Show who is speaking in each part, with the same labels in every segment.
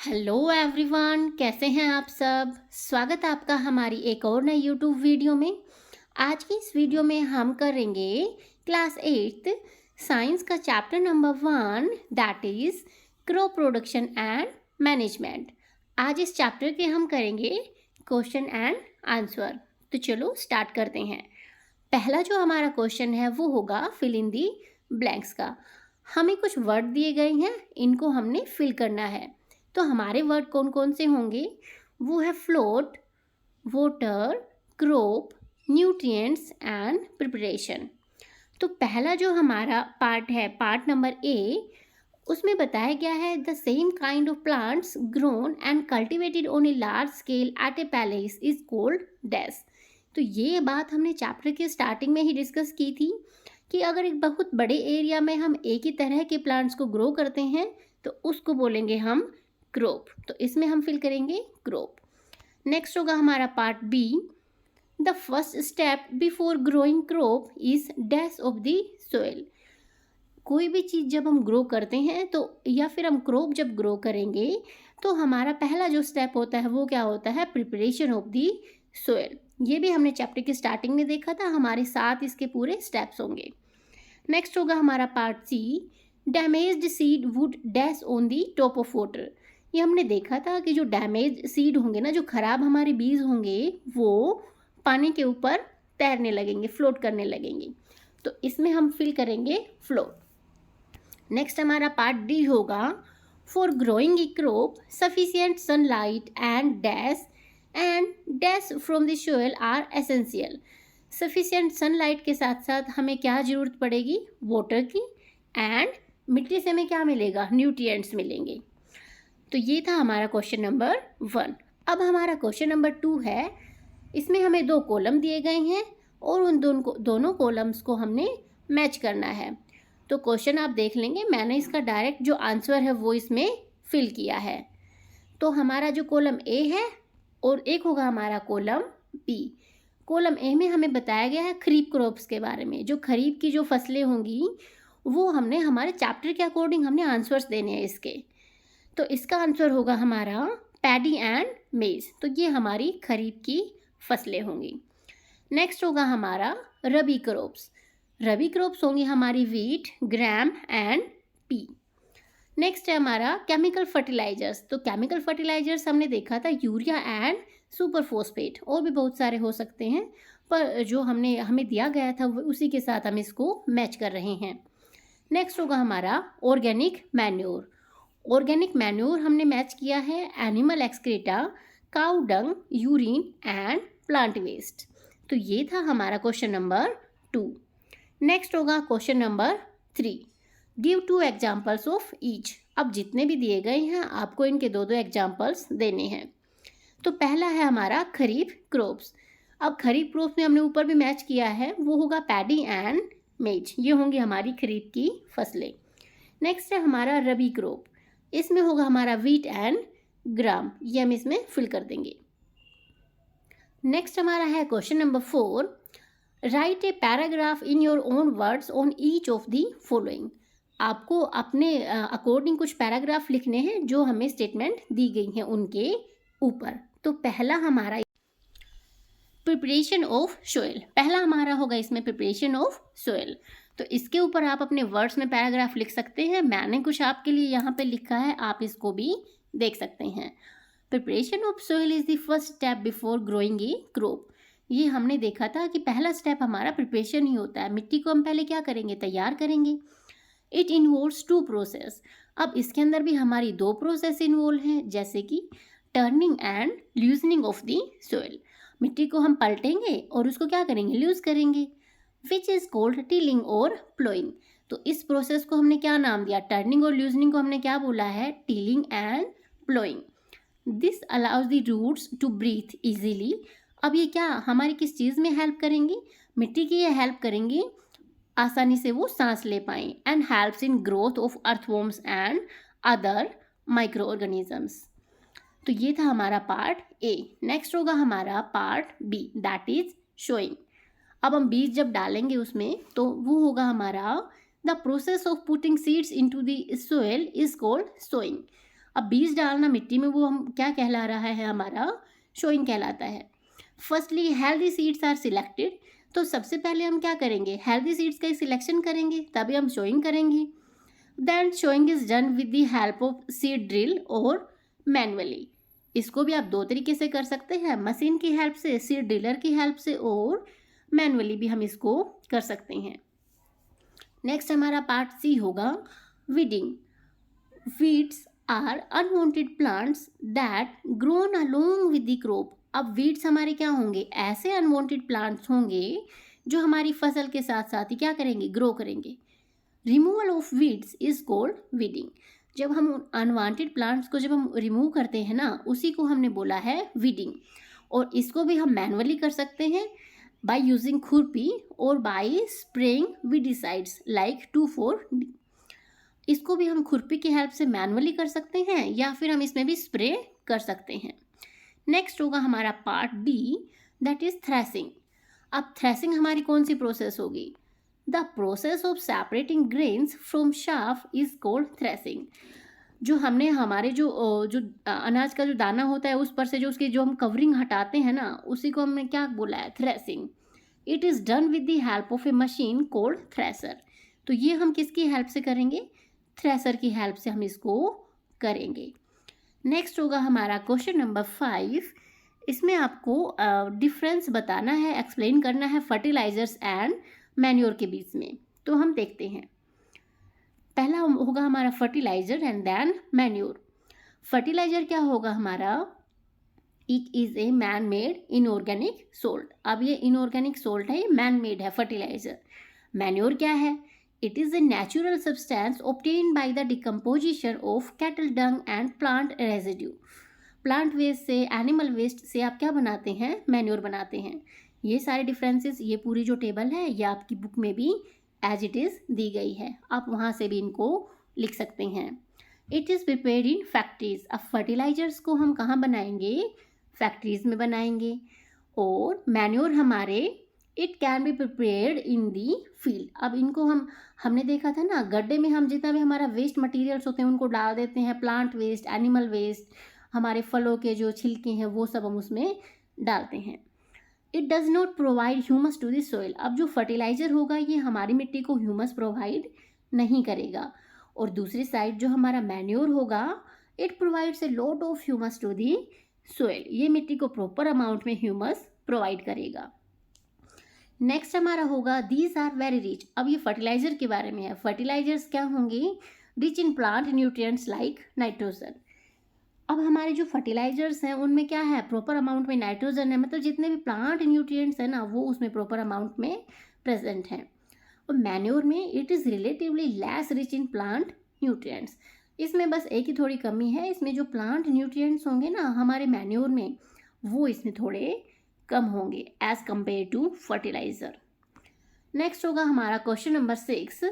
Speaker 1: Hello everyone, कैसे हैं आप सब। स्वागत है आपका हमारी एक और नई यूट्यूब वीडियो में। आज की इस वीडियो में हम करेंगे क्लास 8 साइंस का chapter number 1 that is crop production and management. आज इस चैप्टर के हम करेंगे क्वेश्चन एंड आंसर। तो चलो स्टार्ट करते हैं। पहला जो हमारा क्वेश्चन है वो होगा फिल इन दी ब्लैंक्स का। हमें कुछ वर्ड दिए गए हैं, इनको हमने फिल करना है। तो हमारे वर्ड कौन कौन से होंगे, वो है float, voter, crop, nutrients and preparation. तो पहला जो हमारा पार्ट है, पार्ट नंबर ए, उसमें बताया गया है the same kind of plants grown and cultivated on a large scale eight A palace is cold dash. तो ये बात हमने चैप्टर के स्टार्टिंग में ही डिस्कस की थी कि अगर एक बहुत बड़े एरिया में हम एक ही तरह के प्लांट्स को ग्रो करते हैं तो उसको बोलेंगे हम क्रॉप। तो इसमें हम फिल करेंगे क्रॉप। नेक्स्ट होगा हमारा part B, the first step before growing crop is dash of the soil. कोई भी चीज़ जब हम ग्रो करते हैं तो या फिर हम क्रॉप जब ग्रो करेंगे तो हमारा पहला जो स्टेप होता है वो क्या होता है, प्रिपरेशन ऑफ दी सोइल। ये भी हमने चैप्टर की स्टार्टिंग में देखा था, हमारे साथ इसके पूरे स्टेप्स होंगे। नेक्स्ट होगा हमारा part C, damaged seed would dash on the top of water. ये हमने देखा था कि जो डैमेज सीड होंगे ना, जो खराब हमारे बीज होंगे, वो पानी के ऊपर तैरने लगेंगे, फ्लोट करने लगेंगे। तो इसमें हम फिल करेंगे फ्लोट। नेक्स्ट हमारा पार्ट डी होगा, for growing a crop sufficient sunlight and dash from the soil are essential. Sufficient sunlight के साथ साथ हमें क्या ज़रूरत पड़ेगी, वाटर की, एंड मिट्टी से हमें क्या मिलेगा, न्यूट्रिएंट्स मिलेंगे। तो ये था हमारा क्वेश्चन नंबर 1। अब हमारा क्वेश्चन नंबर 2 है। इसमें हमें 2 कॉलम दिए गए हैं और उन दोनों कॉलम्स को हमने मैच करना है। तो क्वेश्चन आप देख लेंगे, मैंने इसका डायरेक्ट जो आंसर है वो इसमें फिल किया है। तो हमारा जो कॉलम ए है और एक होगा हमारा कॉलम बी। कॉलम ए में हमें बताया गया है खरीफ क्रॉप्स के बारे में, जो खरीफ की जो फसलें होंगी वो हमने हमारे चैप्टर के अकॉर्डिंग हमने आंसर्स देने हैं इसके। तो इसका आंसर होगा हमारा पैडी एंड मेज। तो ये हमारी खरीफ की फसलें होंगी। नेक्स्ट होगा हमारा रबी क्रॉप्स। रबी क्रॉप्स होंगी हमारी wheat, gram and P. Next है हमारा केमिकल फर्टिलाइजर्स। तो केमिकल फर्टिलाइजर्स हमने देखा था यूरिया एंड सुपर फॉस्फेट, और भी बहुत सारे हो सकते हैं, पर जो हमें दिया गया था उसी के साथ हम इसको मैच कर रहे हैं। नेक्स्ट होगा हमारा ऑर्गेनिक मैन्योर। ऑर्गेनिक मैन्योर हमने मैच किया है animal excreta, cow dung, urine and plant waste. तो ये था हमारा क्वेश्चन नंबर 2। नेक्स्ट होगा question number 3, give 2 examples of each. अब जितने भी दिए गए हैं आपको इनके 2 एग्जाम्पल्स देने हैं। तो पहला है हमारा खरीफ क्रॉप्स। अब खरीफ क्रॉप्स में हमने ऊपर भी मैच किया है, वो होगा पैडी एंड मेज। ये होंगी हमारी खरीफ की फसलें। नेक्स्ट है हमारा रबी क्रॉप। इसमें होगा हमारा वीट एंड ग्राम, ये हम इसमें फिल कर देंगे। नेक्स्ट हमारा है question number 4, right a paragraph in your own words on each of the following. आपको अपने अकॉर्डिंग कुछ पैराग्राफ लिखने हैं जो हमें स्टेटमेंट दी गई हैं उनके ऊपर। तो पहला हमारा प्रिपरेशन ऑफ सोइल, पहला हमारा होगा इसमें प्रिपरेशन ऑफ सोइल। तो इसके ऊपर आप अपने वर्ड्स में पैराग्राफ लिख सकते हैं। मैंने कुछ आपके लिए यहाँ पे लिखा है, आप इसको भी देख सकते हैं। Preparation of soil is the first step before growing a crop. ये हमने देखा था कि पहला स्टेप हमारा प्रिपरेशन ही होता है। मिट्टी को हम पहले क्या करेंगे, तैयार करेंगे। It involves 2 process. अब इसके अंदर भी हमारी 2 प्रोसेस इन्वॉल्व हैं, जैसे कि turning and loosening of the soil. मिट्टी को हम पलटेंगे और उसको क्या करेंगे, लूज करेंगे, विच इज़ कोल्ड टिलिंग और प्लोइंग। तो इस प्रोसेस को हमने क्या नाम दिया, टर्निंग और लूजनिंग को हमने क्या बोला है, tilling and ploughing. This allows the roots to breathe easily. अब ये क्या हमारी किस चीज़ में हेल्प करेंगी, मिट्टी की ये हेल्प करेंगी, आसानी से वो सांस ले पाएँ, and helps in growth of earthworms and other micro organisms. तो ये था हमारा पार्ट ए। नेक्स्ट होगा हमारा part B, that is sowing. अब हम बीज जब डालेंगे उसमें तो वो होगा हमारा the process of putting seeds into the soil is called sowing. अब बीज डालना मिट्टी में वो हम क्या कहला रहा है, हमारा सोइंग कहलाता है। Firstly healthy seeds are selected, तो सबसे पहले हम क्या करेंगे, हेल्दी सीड्स का सिलेक्शन करेंगे, तभी हम सोइंग करेंगे। Then sowing is done with the help of seed drill और मैनुअली। इसको भी आप दो तरीके से कर सकते हैं, मशीन की हेल्प से, सीड ड्रिलर की हेल्प से, और मैनुअली भी हम इसको कर सकते हैं। नेक्स्ट हमारा पार्ट सी होगा weeding. Weeds are unwanted plants that grown along with the crop. अब वीड्स हमारे क्या होंगे, ऐसे अनवांटेड प्लांट्स होंगे जो हमारी फसल के साथ साथ ही क्या करेंगे, ग्रो करेंगे। Removal of weeds is called weeding. जब हम अनवांटेड प्लांट्स को जब हम रिमूव करते हैं ना, उसी को हमने बोला है वीडिंग। और इसको भी हम मैनुअली कर सकते हैं बाय यूजिंग खुरपी और bye spraying weedicides like 2,4-D। इसको भी हम खुरपी की हेल्प से मैनुअली कर सकते हैं, या फिर हम इसमें भी स्प्रे कर सकते हैं। नेक्स्ट होगा हमारा part D, that is threshing. अब थ्रेसिंग हमारी कौन सी प्रोसेस होगी, the process of separating grains from shaft is called threshing. जो हमने हमारे जो अनाज का जो दाना होता है उस पर से जो उसकी जो हम कवरिंग हटाते हैं ना, उसी को हमने क्या बोला है, threshing. It is done with the help of A machine called thresher. तो ये हम किसकी हेल्प से करेंगे, थ्रेसर की हेल्प से हम इसको करेंगे। नेक्स्ट होगा हमारा क्वेश्चन नंबर 5। इसमें आपको डिफरेंस बताना है, एक्सप्लेन करना है फर्टिलाइजर्स एंड मैन्योर के बीच में। तो हम देखते हैं, पहला होगा हमारा fertiliser and then manure. Fertiliser क्या होगा हमारा, it is a man made inorganic salt. अब ये इनऑर्गेनिक सोल्ट है, ये मैन मेड है फर्टिलाइजर। मैन्योर क्या है, it is a natural substance obtained by the decomposition of cattle dung and plant residue. Plant waste से, एनिमल वेस्ट से आप क्या बनाते हैं, मैन्योर बनाते हैं। ये सारे डिफरेंसेस, ये पूरी जो टेबल है ये आपकी बुक में भी एज इट इज़ दी गई है, आप वहाँ से भी इनको लिख सकते हैं। It is prepared in factories. अब फर्टिलाइजर्स को हम कहाँ बनाएंगे, फैक्ट्रीज में बनाएंगे। और मैन्योर हमारे, it can be prepared in the field. अब इनको हमने देखा था ना, गड्ढे में हम जितना भी हमारा वेस्ट मटेरियल्स होते हैं उनको डाल देते हैं, प्लांट वेस्ट, एनिमल वेस्ट, हमारे फलों के जो छिलके हैं वो सब हम उसमें डालते हैं। It does not provide humus to the soil. अब जो फर्टिलाइज़र होगा ये हमारी मिट्टी को ह्यूमस प्रोवाइड नहीं करेगा। और दूसरी साइड जो हमारा मैन्योर होगा, it provides a lot of humus to the soil. ये मिट्टी को प्रॉपर अमाउंट में ह्यूमस प्रोवाइड करेगा। नेक्स्ट हमारा होगा दीज आर वेरी रिच। अब ये फर्टिलाइज़र के बारे में है। फर्टिलाइजर्स क्या होंगे, rich in plant nutrients like nitrogen. अब हमारे जो फर्टिलाइजर्स हैं उनमें क्या है, प्रॉपर अमाउंट में नाइट्रोजन है, मतलब जितने भी प्लांट न्यूट्रिएंट्स हैं ना वो उसमें प्रॉपर अमाउंट में प्रेजेंट हैं। और मैन्योर में it is relatively less rich in plant nutrients. इसमें बस एक ही थोड़ी कमी है, इसमें जो प्लांट न्यूट्रिएंट्स होंगे ना हमारे मैन्योर में, वो इसमें थोड़े कम होंगे as compared to fertiliser. Next होगा हमारा question number 6,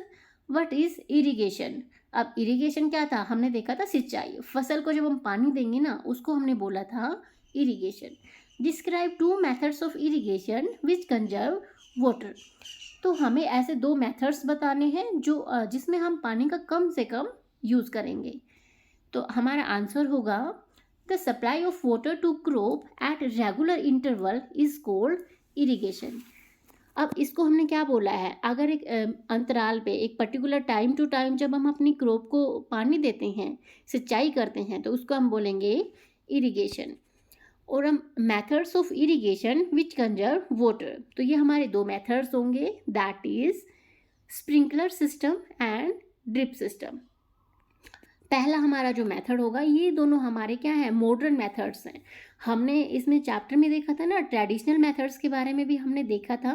Speaker 1: what is irrigation. अब इरिगेशन क्या था, हमने देखा था सिंचाई। फसल को जब हम पानी देंगे ना उसको हमने बोला था irrigation. Describe 2 methods of irrigation which conserve water. तो हमें ऐसे 2 मेथड्स बताने हैं जो जिसमें हम पानी का कम से कम यूज़ करेंगे। तो हमारा आंसर होगा the supply of water to crop at regular interval is called irrigation. अब इसको हमने क्या बोला है, अगर एक अंतराल पे एक पर्टिकुलर टाइम टू टाइम जब हम अपनी क्रॉप को पानी देते हैं, सिंचाई करते हैं, तो उसको हम बोलेंगे इरिगेशन। और हम methods of irrigation which conserve water, तो ये हमारे 2 मेथड्स होंगे, that is sprinkler system and drip system. पहला हमारा जो मेथड होगा, ये दोनों हमारे क्या है, मॉडर्न मेथड्स हैं। हमने इसमें चैप्टर में देखा था ना, ट्रेडिशनल मेथड्स के बारे में भी हमने देखा था,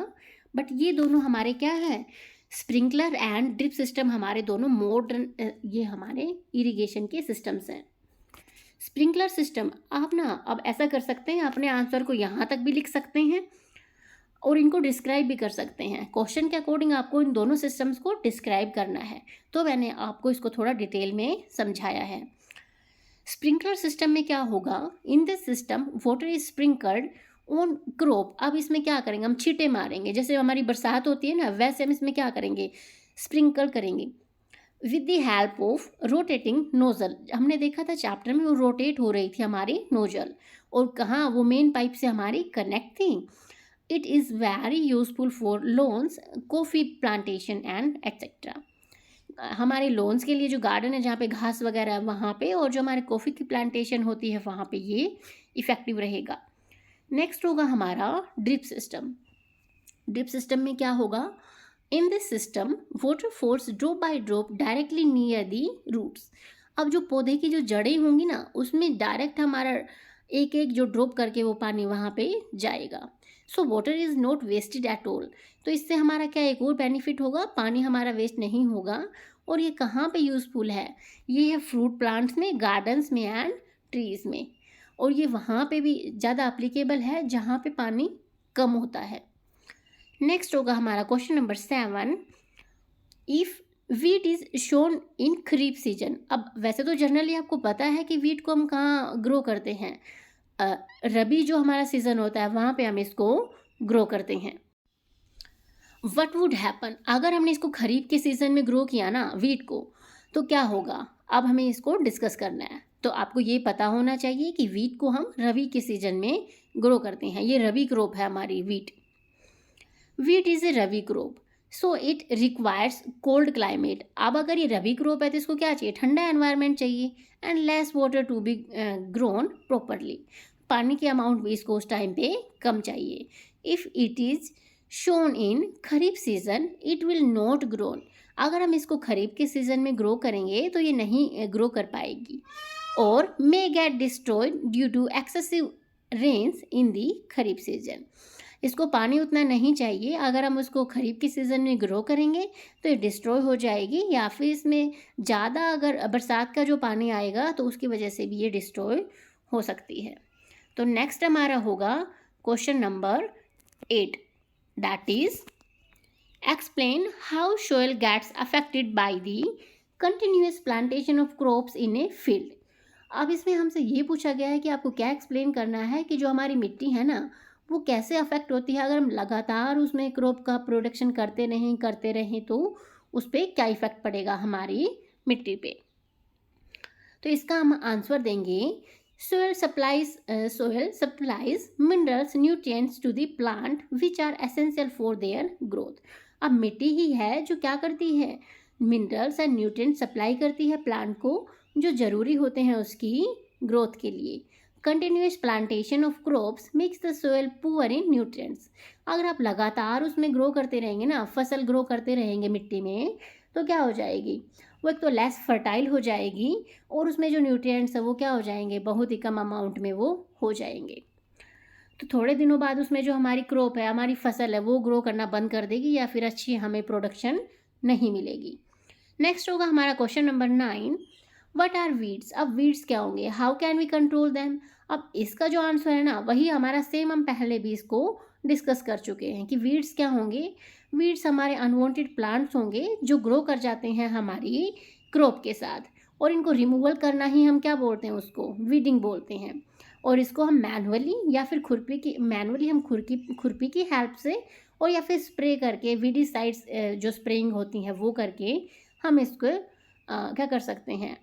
Speaker 1: बट ये दोनों हमारे क्या है, स्प्रिंकलर एंड ड्रिप सिस्टम हमारे दोनों मॉडर्न, ये हमारे इरिगेशन के सिस्टम्स हैं। स्प्रिंकलर सिस्टम, आप ना अब ऐसा कर सकते हैं, अपने आंसर को यहाँ तक भी लिख सकते हैं और इनको डिस्क्राइब भी कर सकते हैं। क्वेश्चन के अकॉर्डिंग आपको इन दोनों सिस्टम्स को डिस्क्राइब करना है, तो मैंने आपको इसको थोड़ा डिटेल में समझाया है। स्प्रिंकलर सिस्टम में क्या होगा, in this system water is sprinkled on crop. अब इसमें क्या करेंगे, हम छींटे मारेंगे, जैसे हमारी बरसात होती है ना, वैसे हम इसमें क्या करेंगे, स्प्रिंकल करेंगे। With the help of rotating nozzle. हमने देखा था चैप्टर में वो रोटेट हो रही थी हमारी नोजल, और कहाँ वो मेन पाइप से हमारी कनेक्ट थी। It is very useful for loans, coffee plantation and etcetera. हमारे लोन्स के लिए जो गार्डन है जहाँ पे घास वगैरह है वहाँ पे, और जो हमारे कॉफ़ी की प्लांटेशन होती है वहाँ पे ये इफ़ेक्टिव रहेगा। नेक्स्ट होगा हमारा ड्रिप सिस्टम। ड्रिप सिस्टम में क्या होगा? In this system water falls drop by drop directly near the roots. अब जो पौधे की जो जड़ें होंगी ना, उसमें डायरेक्ट हमारा एक एक जो ड्रॉप करके वो पानी वहाँ पे जाएगा। So water is not wasted at all. तो इससे हमारा क्या एक और बेनिफिट होगा, पानी हमारा वेस्ट नहीं होगा। और ये कहाँ पे यूज़फुल है? ये है फ्रूट प्लांट्स में, गार्डन्स में एंड ट्रीज़ में। और ये वहाँ पे भी ज़्यादा अप्लीकेबल है जहाँ पे पानी कम होता है। नेक्स्ट होगा हमारा question number 7, if wheat is shown in kharif season. अब वैसे तो जनरली आपको पता है कि वीट को हम कहाँ ग्रो करते हैं, रबी जो हमारा सीज़न होता है वहाँ पे हम इसको ग्रो करते हैं। वट वुड हैपन, अगर हमने इसको खरीफ के सीज़न में ग्रो किया ना वीट को, तो क्या होगा? अब हमें इसको डिस्कस करना है। तो आपको ये पता होना चाहिए कि वीट को हम रबी के सीज़न में ग्रो करते हैं। ये रबी क्रॉप है हमारी wheat. Wheat is a rabi crop, so it requires cold climate. अब अगर ये रबी क्रॉप है तो इसको क्या चाहिए? ठंडा एनवायरनमेंट चाहिए and less water to be grown properly. पानी के अमाउंट भी इसको उस टाइम पे कम चाहिए। If it is shown in kharif season it will not grown. अगर हम इसको खरीफ के सीज़न में ग्रो करेंगे तो ये नहीं ग्रो कर पाएगी, और may get destroyed due to excessive rains in the kharif season. इसको पानी उतना नहीं चाहिए, अगर हम उसको खरीफ के सीज़न में ग्रो करेंगे तो ये डिस्ट्रॉय हो जाएगी, या फिर इसमें ज़्यादा अगर बरसात का जो पानी आएगा तो उसकी वजह से भी ये डिस्ट्रॉय हो सकती है। तो नेक्स्ट हमारा होगा question number 8, that is explain how soil gets affected by the continuous plantation of crops in a field. अब इसमें हमसे ये पूछा गया है कि आपको क्या एक्सप्लेन करना है कि जो हमारी मिट्टी है ना, वो कैसे अफेक्ट होती है अगर हम लगातार उसमें क्रॉप का प्रोडक्शन करते रहें तो उस पर क्या इफेक्ट पड़ेगा हमारी मिट्टी पे। तो इसका हम आंसर देंगे, soil supplies minerals nutrients to the plant which are essential for their growth. अब मिट्टी ही है जो क्या करती है? मिनरल्स एंड न्यूट्रिएंट्स सप्लाई करती है प्लांट को, जो ज़रूरी होते हैं उसकी ग्रोथ के लिए। Continuous plantation of crops makes the soil poor in nutrients. अगर आप लगातार उसमें ग्रो करते रहेंगे ना, फसल ग्रो करते रहेंगे मिट्टी में, तो क्या हो जाएगी? वो एक तो लेस फर्टाइल हो जाएगी, और उसमें जो न्यूट्रिएंट्स है वो क्या हो जाएंगे? बहुत ही कम अमाउंट में वो हो जाएंगे। तो थोड़े दिनों बाद उसमें जो हमारी क्रॉप है, हमारी फसल है, वो ग्रो करना बंद कर देगी, या फिर अच्छी हमें प्रोडक्शन नहीं मिलेगी। नेक्स्ट होगा हमारा question number 9, what are weeds. अब वीड्स क्या होंगे? How can we control them. अब इसका जो आंसर है ना, वही हमारा सेम, हम पहले भी इसको डिस्कस कर चुके हैं कि वीड्स क्या होंगे। वीड्स हमारे अनवांटेड प्लांट्स होंगे जो ग्रो कर जाते हैं हमारी क्रॉप के साथ, और इनको रिमूवल करना ही हम क्या बोलते हैं? उसको वीडिंग बोलते हैं। और इसको हम मैनुअली या फिर खुरपी की हेल्प से, और या फिर स्प्रे करके, वीडीसाइड्स जो स्प्रेइंग होती हैं वो करके हम इसको क्या कर सकते हैं?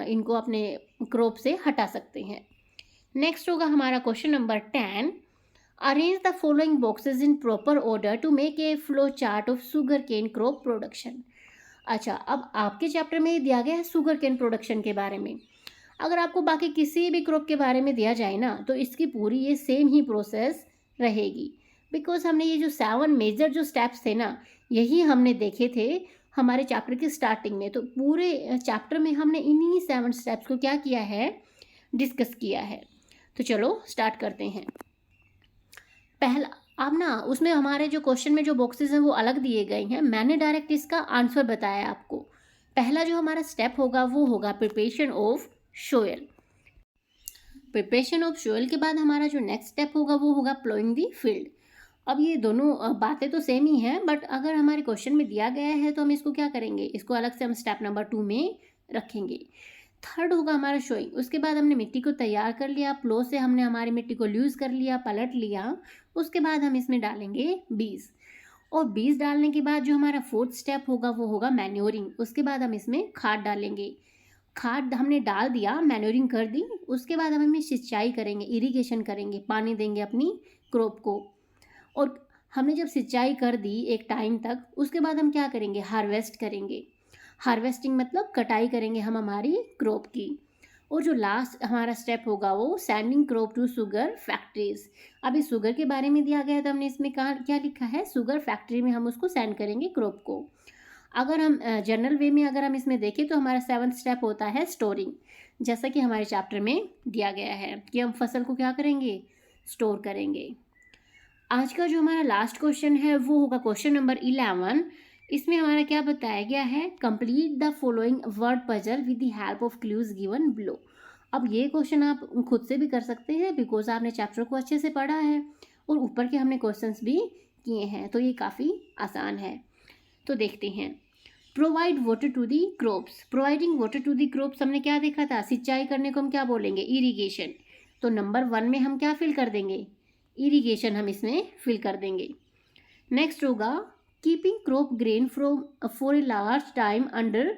Speaker 1: इनको अपने क्रॉप से हटा सकते हैं। नेक्स्ट होगा हमारा question number 10, arrange the following boxes in proper order to make a flow chart of sugarcane crop production. अच्छा, अब आपके चैप्टर में दिया गया है शुगर केन प्रोडक्शन के बारे में। अगर आपको बाकी किसी भी क्रॉप के बारे में दिया जाए ना, तो इसकी पूरी ये सेम ही प्रोसेस रहेगी, बिकॉज हमने ये जो 7 मेजर जो स्टेप्स थे ना, यही हमने देखे थे हमारे चैप्टर की स्टार्टिंग में। तो पूरे चैप्टर में हमने इन्हीं 7 स्टेप्स को क्या किया है? डिस्कस किया है। तो चलो स्टार्ट करते हैं। पहला, अब ना उसमें हमारे जो क्वेश्चन में जो बॉक्सेस हैं वो अलग दिए गए हैं, मैंने डायरेक्ट इसका आंसर बताया आपको। पहला जो हमारा स्टेप होगा वो होगा preparation of soil. Preparation of soil के बाद हमारा जो नेक्स्ट स्टेप होगा वो होगा प्लोइंग दी फील्ड। अब ये दोनों बातें तो सेम ही हैं, बट अगर हमारे क्वेश्चन में दिया गया है तो हम इसको क्या करेंगे? इसको अलग से हम स्टेप नंबर 2 में रखेंगे। थर्ड होगा हमारा शोइंग। उसके बाद हमने मिट्टी को तैयार कर लिया, प्लो से हमने हमारी मिट्टी को लूज़ कर लिया, पलट लिया। उसके बाद हम इसमें डालेंगे बीज, और बीज डालने के बाद जो हमारा फोर्थ स्टेप होगा वो होगा मैन्योरिंग। उसके बाद हम इसमें खाद डालेंगे। खाद हमने डाल दिया, मैन्योरिंग कर दी, उसके बाद हम इसमें सिंचाई करेंगे, इरिगेशन करेंगे, पानी देंगे अपनी क्रॉप को। और हमने जब सिंचाई कर दी एक टाइम तक, उसके बाद हम क्या करेंगे, हार्वेस्ट करेंगे। हार्वेस्टिंग मतलब कटाई करेंगे हम हमारी क्रॉप की। और जो लास्ट हमारा स्टेप होगा वो sending crop to sugar factories. अभी शुगर के बारे में दिया गया है तो हमने इसमें कहा क्या लिखा है, शुगर फैक्ट्री में हम उसको सेंड करेंगे क्रॉप को। अगर हम जनरल वे में अगर हम इसमें देखें तो हमारा 7th स्टेप होता है स्टोरिंग, जैसा कि हमारे चैप्टर में दिया गया है कि हम फसल को क्या करेंगे, स्टोर करेंगे। आज का जो हमारा लास्ट क्वेश्चन है वो होगा क्वेश्चन नंबर 11। इसमें हमारा क्या बताया गया है, complete the following word puzzle with the help of clues given below. अब ये क्वेश्चन आप खुद से भी कर सकते हैं बिकॉज आपने चैप्टर को अच्छे से पढ़ा है और ऊपर के हमने क्वेश्चंस भी किए हैं, तो ये काफ़ी आसान है। तो देखते हैं, provide water to the crops. Providing water to the crops हमने क्या देखा था, सिंचाई करने को हम क्या बोलेंगे, इरिगेशन। तो नंबर 1 में हम क्या फिल कर देंगे, इरिगेशन हम इसमें फिल कर देंगे। नेक्स्ट होगा keeping crop grain from for a large time under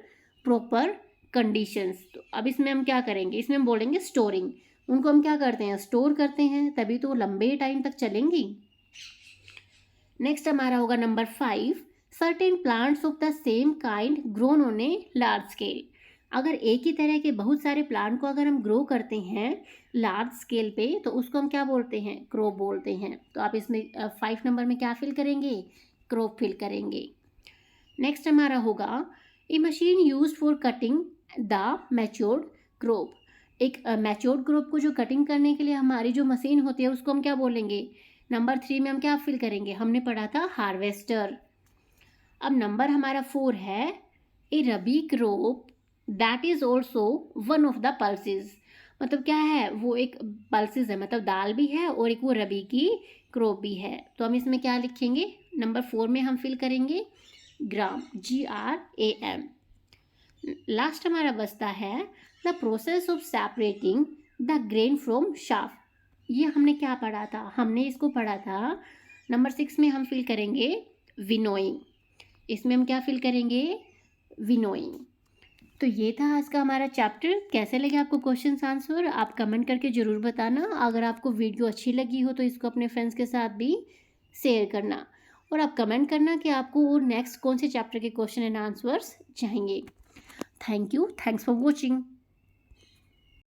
Speaker 1: proper conditions. तो अब इसमें हम क्या करेंगे, इसमें हम बोलेंगे स्टोरिंग। उनको हम क्या करते हैं, स्टोर करते हैं, तभी तो वो लंबे टाइम तक चलेंगी। नेक्स्ट हमारा होगा number 5, certain plants of the same kind grown on a large scale. अगर एक ही तरह के बहुत सारे प्लांट को अगर हम ग्रो करते हैं लार्ज स्केल पे तो उसको हम क्या बोलते हैं, क्रॉप बोलते हैं। तो आप इसमें 5 नंबर में क्या फिल करेंगे, क्रॉप फिल करेंगे। नेक्स्ट हमारा होगा a machine use for cutting the matured crop. एक मैच्योर्ड क्रॉप को जो कटिंग करने के लिए हमारी जो मशीन होती है उसको हम क्या बोलेंगे, नंबर 3 में हम क्या फिल करेंगे, हमने पढ़ा था हार्वेस्टर। अब नंबर हमारा 4 है a rabi crop that is also one of the pulses. मतलब क्या है, वो एक पल्सेस है, मतलब दाल भी है और एक वो रबी की क्रॉप भी है। तो हम इसमें क्या लिखेंगे, नंबर 4 में हम फिल करेंगे ग्राम, GRAM। लास्ट हमारा बचता है the process of separating the grain from shaft. ये हमने क्या पढ़ा था, हमने इसको पढ़ा था नंबर 6 में हम फिल करेंगे विनोइंग। इसमें हम क्या फिल करेंगे, विनोइंग। तो ये था आज का हमारा चैप्टर। कैसे लगे आपको क्वेश्चन आंसर, आप कमेंट करके ज़रूर बताना। अगर आपको वीडियो अच्छी लगी हो तो इसको अपने फ्रेंड्स के साथ भी शेयर करना और आप कमेंट करना कि आपको और नेक्स्ट कौन से चैप्टर के क्वेश्चन एंड आंसर्स चाहिए। Thank you, thanks for watching.